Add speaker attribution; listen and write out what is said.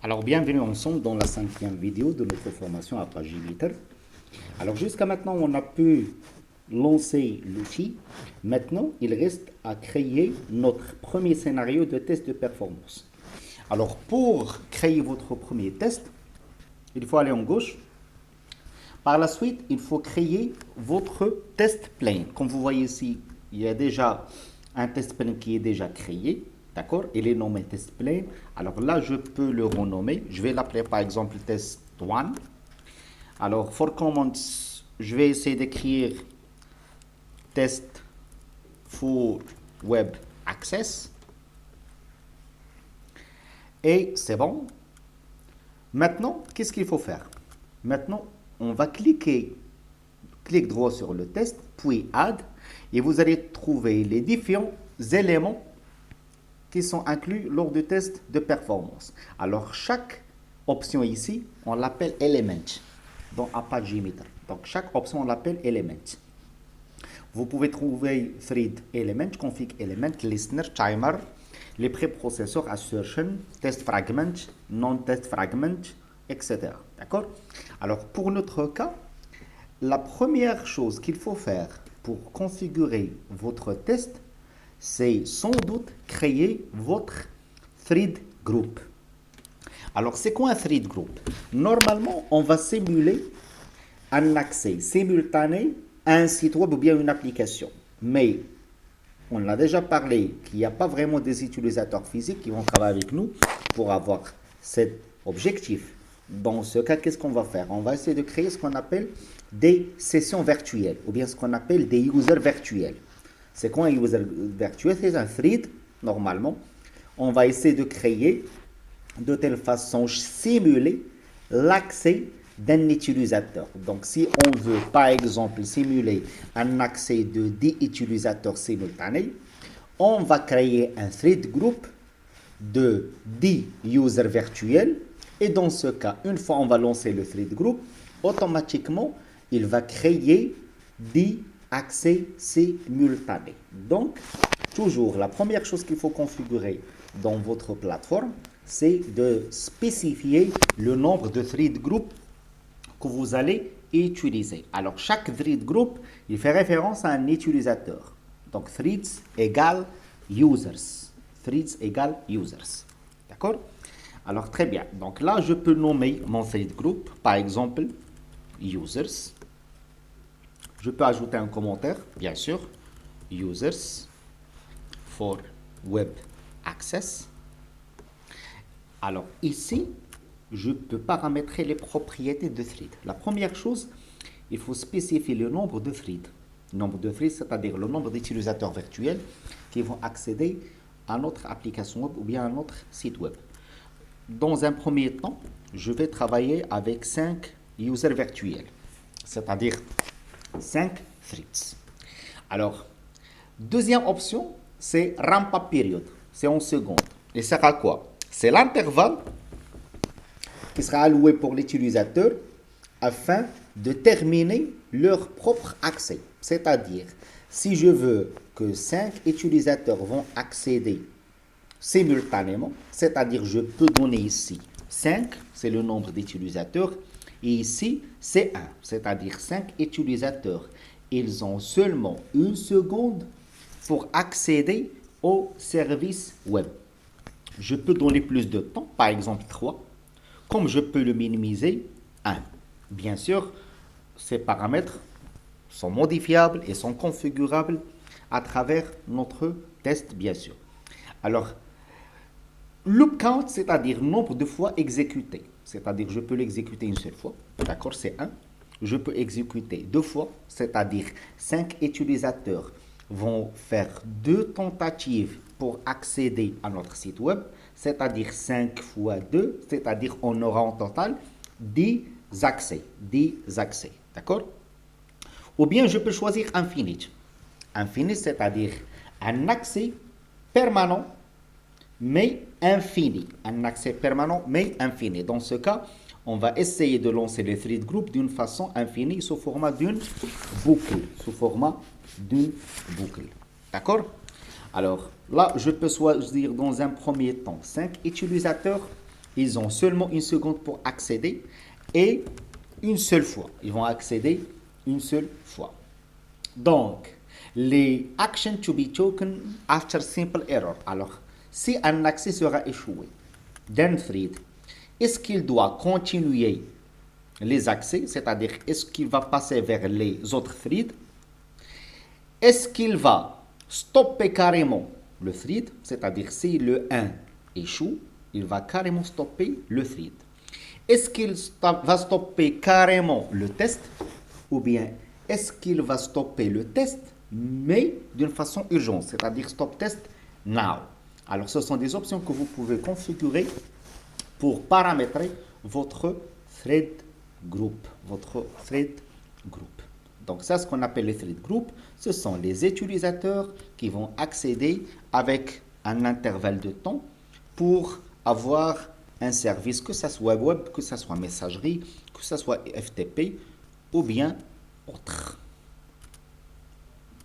Speaker 1: Alors, bienvenue ensemble dans la 5e vidéo de notre formation à Pagimeter. Alors, jusqu'à maintenant, on a pu lancer l'outil. Maintenant, il reste à créer notre premier scénario de test de performance. Alors, pour créer votre premier test, il faut aller en gauche. Par la suite, il faut créer votre test plane. Comme vous voyez ici, il y a déjà un test plane qui est déjà créé. D'accord? Il est nommé test plane. Alors là, je peux le renommer. Je vais l'appeler par exemple test 1. Alors, for comments, je vais essayer d'écrire test for web access. Et c'est bon. Maintenant, qu'est-ce qu'il faut faire? Maintenant, on va clic droit sur le test, puis add, et vous allez trouver les différents éléments qui sont inclus lors du test de performance. Alors, chaque option ici, on l'appelle element dans Apache Meter. Donc, chaque option, on l'appelle element. Vous pouvez trouver thread element, config element, listener, timer, les préprocesseurs, assertion, test fragment, non-test fragment, etc. D'accord? Alors, pour notre cas, la première chose qu'il faut faire pour configurer votre test, c'est sans doute créer votre thread group. Alors, c'est quoi un thread group? Normalement, on va simuler un accès simultané à un site web ou bien une application. Mais, on a déjà parlé qu'il n'y a pas vraiment des utilisateurs physiques qui vont travailler avec nous pour avoir cet objectif. Dans ce cas, qu'est-ce qu'on va faire? On va essayer de créer ce qu'on appelle des sessions virtuelles ou bien ce qu'on appelle des users virtuels. C'est quoi un user virtuel? C'est un thread, normalement. On va essayer de créer de telle façon simuler l'accès d'un utilisateur. Donc, si on veut, par exemple, simuler un accès de 10 utilisateurs simultanés, on va créer un thread group de 10 users virtuels. Et dans ce cas, une fois on va lancer le thread group, automatiquement, il va créer 10 accès simultanés. Donc, toujours, la première chose qu'il faut configurer dans votre plateforme, c'est de spécifier le nombre de thread group que vous allez utiliser. Alors, chaque thread group, il fait référence à un utilisateur. Donc, threads égale users. Threads égale users. D'accord? Alors, très bien. Donc là, je peux nommer mon thread group, par exemple, users. Je peux ajouter un commentaire, bien sûr. Users for web access. Alors ici, je peux paramétrer les propriétés de thread. La première chose, il faut spécifier le nombre de threads. Le nombre de threads, c'est-à-dire le nombre d'utilisateurs virtuels qui vont accéder à notre application web ou bien à notre site web. Dans un premier temps, je vais travailler avec 5 users virtuels, c'est-à-dire 5 threads. Alors, deuxième option, c'est ramp-up period. C'est en seconde. Et ça sert à quoi? C'est l'intervalle qui sera alloué pour l'utilisateur afin de terminer leur propre accès. C'est-à-dire, si je veux que 5 utilisateurs vont accéder simultanément, c'est-à-dire je peux donner ici 5, c'est le nombre d'utilisateurs, et ici c'est 1, c'est-à-dire 5 utilisateurs. Ils ont seulement une seconde pour accéder au service web. Je peux donner plus de temps, par exemple 3, comme je peux le minimiser 1. Bien sûr, ces paramètres sont modifiables et sont configurables à travers notre test, bien sûr. Alors, loop count, c'est-à-dire nombre de fois exécuté. C'est-à-dire, je peux l'exécuter une seule fois. D'accord, c'est 1. Je peux exécuter 2 fois, c'est-à-dire 5 utilisateurs vont faire 2 tentatives pour accéder à notre site web, c'est-à-dire 5 fois 2, c'est-à-dire on aura en total 10 accès. 10 accès. D'accord? Ou bien je peux choisir infinite. Infinite, c'est-à-dire un accès permanent mais infini. Un accès permanent, mais infini. Dans ce cas, on va essayer de lancer les thread group d'une façon infinie sous format d'une boucle. Sous format d'une boucle. D'accord? Alors, là, je peux choisir dans un premier temps 5 utilisateurs ils ont seulement une seconde pour accéder et une seule fois. Ils vont accéder une seule fois. Donc, les actions to be taken after simple error. Alors, si un accès sera échoué d'un thread, est-ce qu'il doit continuer les accès, c'est-à-dire est-ce qu'il va passer vers les autres threads? Est-ce qu'il va stopper carrément le thread, c'est-à-dire si le 1 échoue, il va carrément stopper le thread. Est-ce qu'il va stopper carrément le test ou bien est-ce qu'il va stopper le test mais d'une façon urgente, c'est-à-dire stop test now. Alors ce sont des options que vous pouvez configurer pour paramétrer votre thread group. Donc ça, ce qu'on appelle les thread group, ce sont les utilisateurs qui vont accéder avec un intervalle de temps pour avoir un service, que ce soit web, que ce soit messagerie, que ce soit FTP ou bien autre.